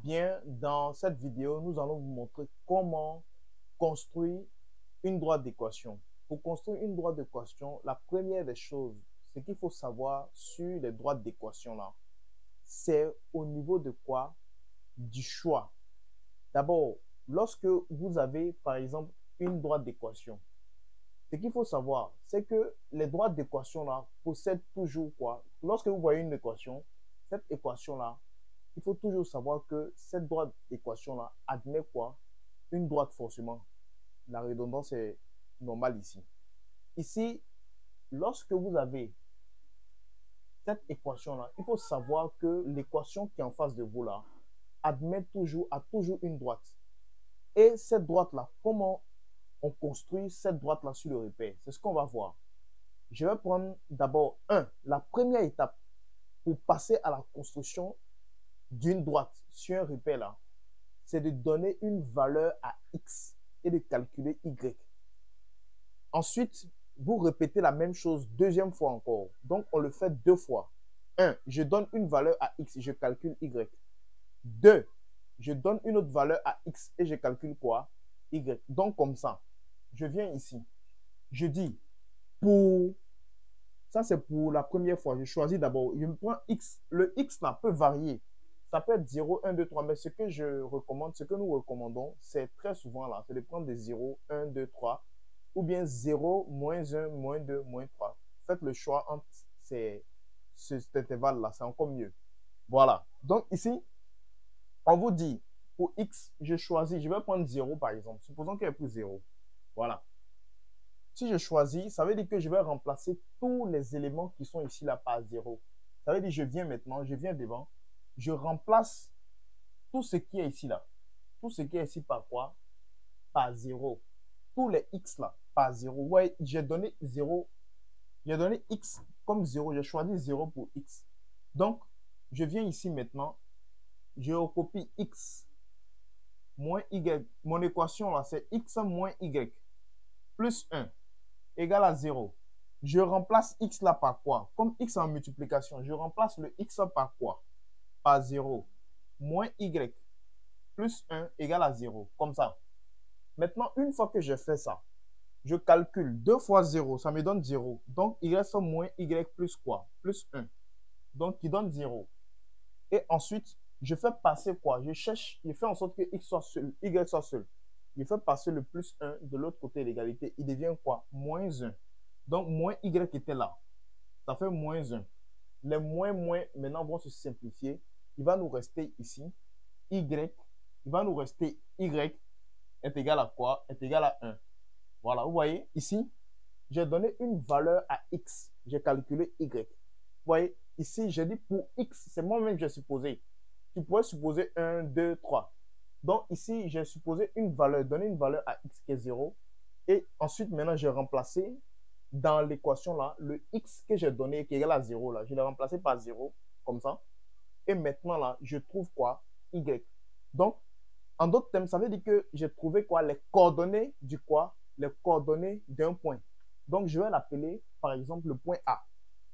Bien, dans cette vidéo, nous allons vous montrer comment construire une droite d'équation. Pour construire une droite d'équation, la première des choses, ce qu'il faut savoir sur les droites d'équation là, c'est au niveau de quoi? Du choix. D'abord, lorsque vous avez par exemple une droite d'équation, ce qu'il faut savoir, c'est que les droites d'équation là possèdent toujours quoi? Lorsque vous voyez une équation, cette équation là, il faut toujours savoir que cette droite d'équation-là admet quoi? Une droite forcément. La redondance est normale ici. Ici, lorsque vous avez cette équation-là, il faut savoir que l'équation qui est en face de vous là a toujours une droite. Et cette droite-là, comment on construit cette droite-là sur le repère? C'est ce qu'on va voir. Je vais prendre d'abord la première étape pour passer à la construction d'une droite sur un repère là, c'est de donner une valeur à x et de calculer y. Ensuite, vous répétez la même chose deuxième fois encore. Donc, on le fait deux fois. 1, je donne une valeur à x, je calcule y. 2, je donne une autre valeur à x et je calcule quoi? Y. Donc, comme ça, je viens ici. Je dis, pour... Ça, c'est pour la première fois. Je choisis d'abord, je me prends x. Le x là peut varier. Ça peut être 0, 1, 2, 3. Mais ce que je recommande, ce que nous recommandons, c'est très souvent là, c'est de prendre des 0, 1, 2, 3. Ou bien 0, moins 1, moins 2, moins 3. Faites le choix entre cet intervalle-là. C'est encore mieux. Voilà. Donc ici, on vous dit, pour x, je choisis, je vais prendre 0 par exemple. Supposons qu'il y ait plus 0. Voilà. Si je choisis, ça veut dire que je vais remplacer tous les éléments qui sont ici là par 0. Ça veut dire que je viens maintenant, je viens devant, je remplace tout ce qui est ici là. Tout ce qui est ici par quoi? Par 0. Tous les x là par 0. Ouais, j'ai donné 0. J'ai donné x comme 0. J'ai choisi 0 pour x. Donc, je viens ici maintenant. Je recopie x moins y. Mon équation là, c'est x moins y plus 1 égale à 0. Je remplace x là par quoi? Comme x en multiplication, je remplace le x par quoi? Par 0. Moins y plus 1 égale à 0. Comme ça. Maintenant, une fois que je fais ça, je calcule 2 fois 0, ça me donne 0. Donc, il reste moins y plus quoi? Plus 1. Donc, qui donne 0. Et ensuite, je fais passer quoi? Je fais en sorte que x soit seul, y soit seul. Je fais passer le plus 1 de l'autre côté de l'égalité. Il devient quoi? Moins 1. Donc, moins y était là. Ça fait moins 1. Les moins, maintenant, vont se simplifier. Il va nous rester ici y. Il va nous rester y est égal à quoi? Est égal à 1. Voilà, vous voyez, ici, j'ai donné une valeur à x. J'ai calculé y. Vous voyez, ici, j'ai dit pour x, c'est moi-même que j'ai supposé. Tu pourrais supposer 1, 2, 3. Donc, ici, j'ai supposé une valeur, donné une valeur à x qui est 0. Et ensuite, maintenant, j'ai remplacé dans l'équation là, le x que j'ai donné qui est égal à 0 là. Je l'ai remplacé par 0, comme ça. Et maintenant là, je trouve quoi? Y. Donc, en d'autres termes, ça veut dire que j'ai trouvé quoi? Les coordonnées du quoi? Les coordonnées d'un point. Donc, je vais l'appeler, par exemple, le point A.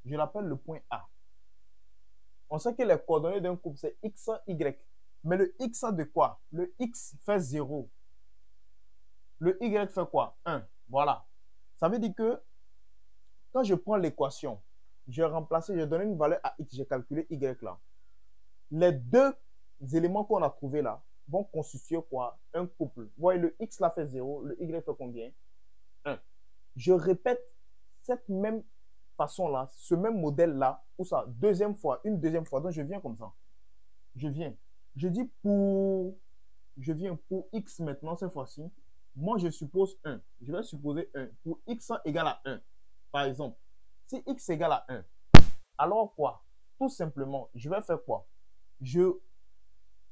Je l'appelle le point A. On sait que les coordonnées d'un couple, c'est x, y. Mais le x de quoi? Le x fait 0. Le y fait quoi? 1. Voilà. Ça veut dire que quand je prends l'équation, j'ai remplacé, j'ai donné une valeur à x, j'ai calculé y là. Les deux éléments qu'on a trouvés là vont constituer quoi? Un couple. Vous voyez, le x là fait 0, le y fait combien? 1. Je répète cette même façon là, ce même modèle là, ou ça, une deuxième fois. Donc je viens comme ça. Je viens. Je dis je viens pour x maintenant cette fois-ci. Moi je suppose 1. Je vais supposer 1. Pour x égale à 1. Par exemple, si x égale à 1, alors quoi? Tout simplement, je vais faire quoi? Je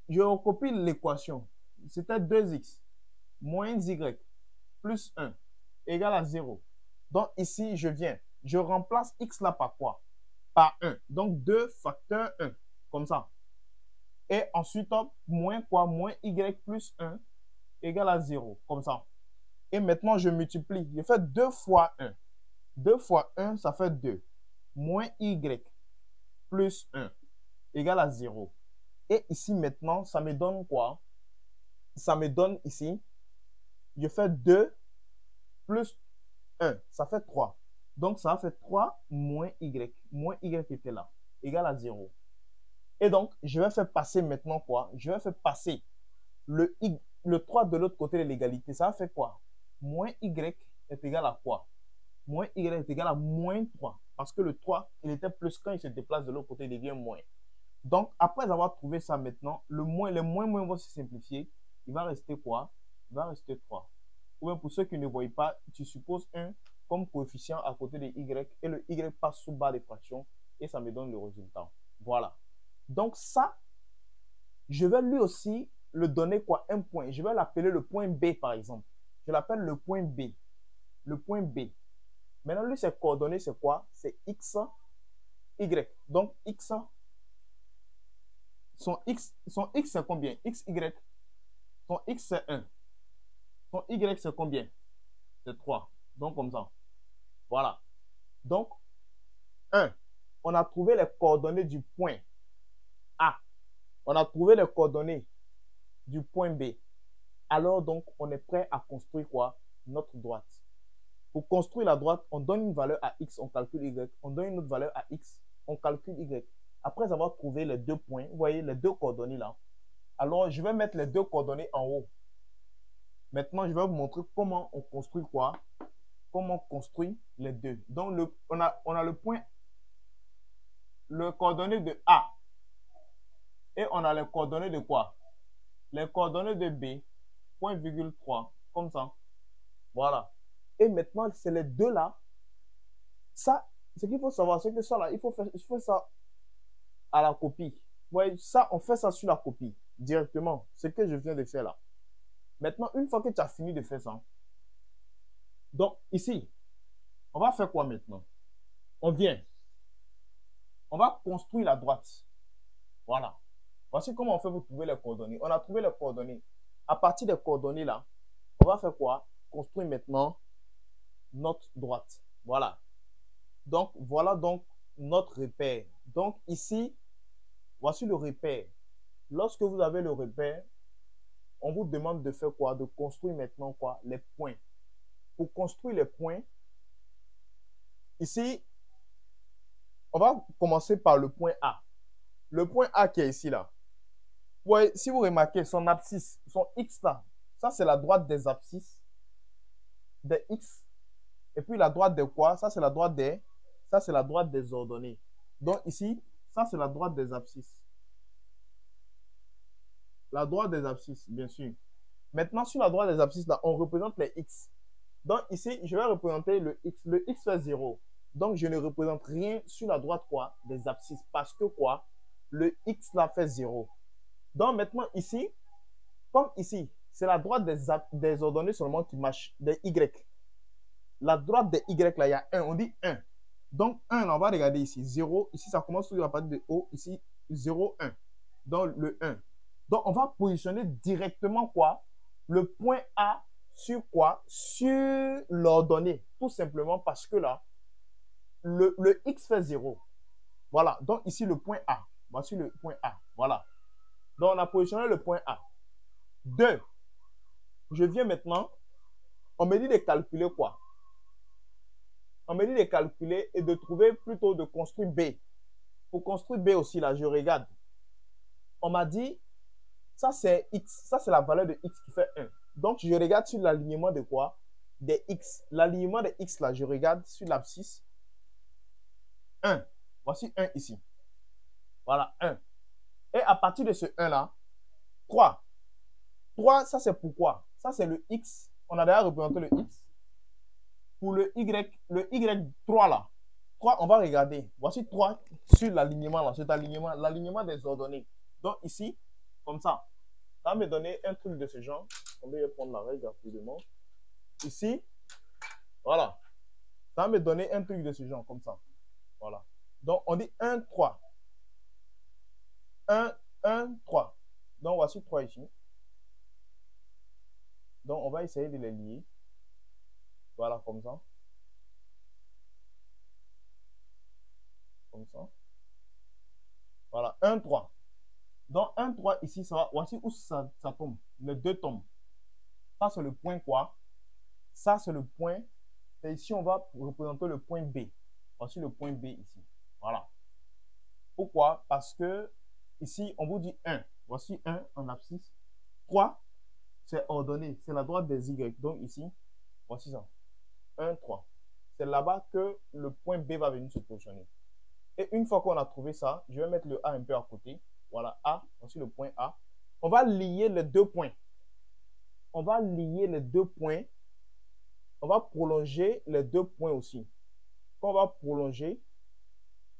recopie l'équation. C'était 2x moins y plus 1 égale à 0. Donc ici, je viens. Je remplace x là par quoi? Par 1. Donc 2 facteur 1. Comme ça. Et ensuite, moins quoi? Moins y plus 1 égale à 0. Comme ça. Et maintenant, je multiplie. Je fais 2 fois 1. 2 fois 1, ça fait 2. Moins y plus 1 égale à 0. Et ici, maintenant, ça me donne quoi? Ça me donne ici, je fais 2 plus 1, ça fait 3. Donc, ça fait 3 moins y. Moins y qui était là, égal à 0. Et donc, je vais faire passer maintenant quoi? Je vais faire passer le 3 de l'autre côté de l'égalité. Ça fait quoi? Moins y est égal à quoi? Moins y est égal à moins 3. Parce que le 3, il était plus quand il se déplace de l'autre côté, il devient moins. Donc, après avoir trouvé ça maintenant, les moins vont se simplifier. Il va rester quoi? Il va rester 3. Ou bien pour ceux qui ne voient pas, tu supposes 1 comme coefficient à côté de y et le y passe sous barre des fractions et ça me donne le résultat. Voilà. Donc ça, je vais lui aussi le donner quoi? Un point. Je vais l'appeler le point B par exemple. Je l'appelle le point B. Le point B. Maintenant, lui, ses coordonnées, c'est quoi? C'est x, y. Donc, son x c'est combien? X, y. Son x, c'est 1. Son y, c'est combien? C'est 3. Donc, comme ça. Voilà. Donc, 1. On a trouvé les coordonnées du point A. On a trouvé les coordonnées du point B. Alors, donc, on est prêt à construire quoi? Notre droite. Pour construire la droite, on donne une valeur à x, on calcule y. On donne une autre valeur à x, on calcule y. Après avoir trouvé les deux points, vous voyez les deux coordonnées là. Alors, je vais mettre les deux coordonnées en haut. Maintenant, je vais vous montrer comment on construit quoi? Comment on construit les deux. Donc, on a le point, le coordonnées de A. Et on a les coordonnées de quoi? Les coordonnées de B, point virgule 3, comme ça. Voilà. Et maintenant, c'est les deux là. Ça, ce qu'il faut savoir, c'est que ça là, il faut faire ça à la copie. Vous voyez, ça, on fait ça sur la copie, directement. Ce que je viens de faire là. Maintenant, une fois que tu as fini de faire ça, donc ici, on va faire quoi maintenant? On vient. On va construire la droite. Voilà. Voici comment on fait pour trouver les coordonnées. On a trouvé les coordonnées. À partir des coordonnées là, on va faire quoi? Construire maintenant notre droite. Voilà. Donc, voilà donc notre repère. Donc, ici, voici le repère. Lorsque vous avez le repère, on vous demande de faire quoi? De construire maintenant quoi? Les points. Pour construire les points, ici, on va commencer par le point A. Le point A qui est ici là. Ouais, si vous remarquez, son abscisse, son X là, ça c'est la droite des abscisses, des X. Et puis la droite de quoi? Ça c'est la droite des ordonnées. Donc ici, ça c'est la droite des abscisses. La droite des abscisses, bien sûr. Maintenant, sur la droite des abscisses, là, on représente les X. Donc ici, je vais représenter le X. Le X fait 0. Donc, je ne représente rien sur la droite quoi? Des abscisses. Parce que quoi? Le X là fait 0. Donc maintenant, ici, comme ici, c'est la droite des ordonnées seulement qui marche, des Y. La droite des Y, là, il y a 1. On dit 1. Donc, 1, là, on va regarder ici. 0. Ici, ça commence sur la partie de haut. Ici, 0, 1. Donc, le 1. Donc, on va positionner directement quoi? Le point A sur quoi? Sur l'ordonnée. Tout simplement parce que là, le X fait 0. Voilà. Donc, ici, le point A. Voici le point A. Voilà. Donc, on a positionné le point A. 2. Je viens maintenant. On me dit de calculer quoi? On me dit de calculer et de trouver plutôt de construire B. Pour construire B aussi, là, je regarde. On m'a dit, ça c'est X. Ça c'est la valeur de X qui fait 1. Donc, je regarde sur l'alignement de quoi? Des X. L'alignement des X, là, je regarde sur l'abscisse. 1. Voici 1 ici. Voilà, 1. Et à partir de ce 1 là, 3. 3, ça c'est pourquoi? Ça c'est le X. On a déjà représenté le X. Pour le Y3 là, 3, on va regarder. Voici 3 sur l'alignement là, cet alignement, l'alignement des ordonnées. Donc ici, comme ça va me donner un truc de ce genre. On va prendre la règle rapidement. Ici, voilà. Ça va me donner un truc de ce genre, comme ça. Voilà. Donc on dit 1, 3. 1, 1, 3. Donc voici 3 ici. Donc on va essayer de les lier. Voilà, comme ça. Comme ça. Voilà, 1, 3. Donc, 1, 3 ici, ça va. Voici où ça tombe. Les deux tombent. Ça, c'est le point quoi? Ça, c'est le point. Et ici, on va représenter le point B. Voici le point B ici. Voilà. Pourquoi? Parce que ici, on vous dit 1. Voici 1 en abscisse. 3, c'est ordonné. C'est la droite des Y. Donc ici, voici ça. 1, 3. C'est là-bas que le point B va venir se positionner. Et une fois qu'on a trouvé ça, je vais mettre le A un peu à côté. Voilà, A. Voici le point A. On va lier les deux points. On va lier les deux points. On va prolonger les deux points aussi. Quand on va prolonger,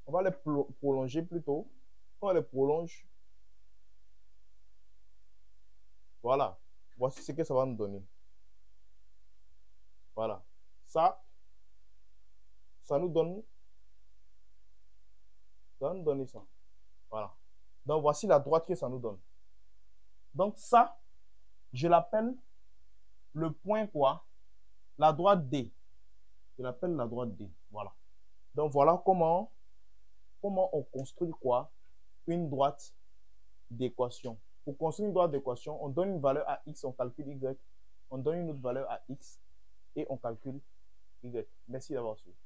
on va les prolonger plutôt. Quand on les prolonge, voilà. Voici ce que ça va nous donner. Voilà. Ça nous donne, ça va nous donner ça. Voilà. Donc, voici la droite que ça nous donne. Donc, ça, je l'appelle le point quoi? La droite D. Je l'appelle la droite D. Voilà. Donc, voilà comment on construit quoi? Une droite d'équation. Pour construire une droite d'équation, on donne une valeur à X, on calcule Y. On donne une autre valeur à X et on calcule Y. Merci d'avoir suivi.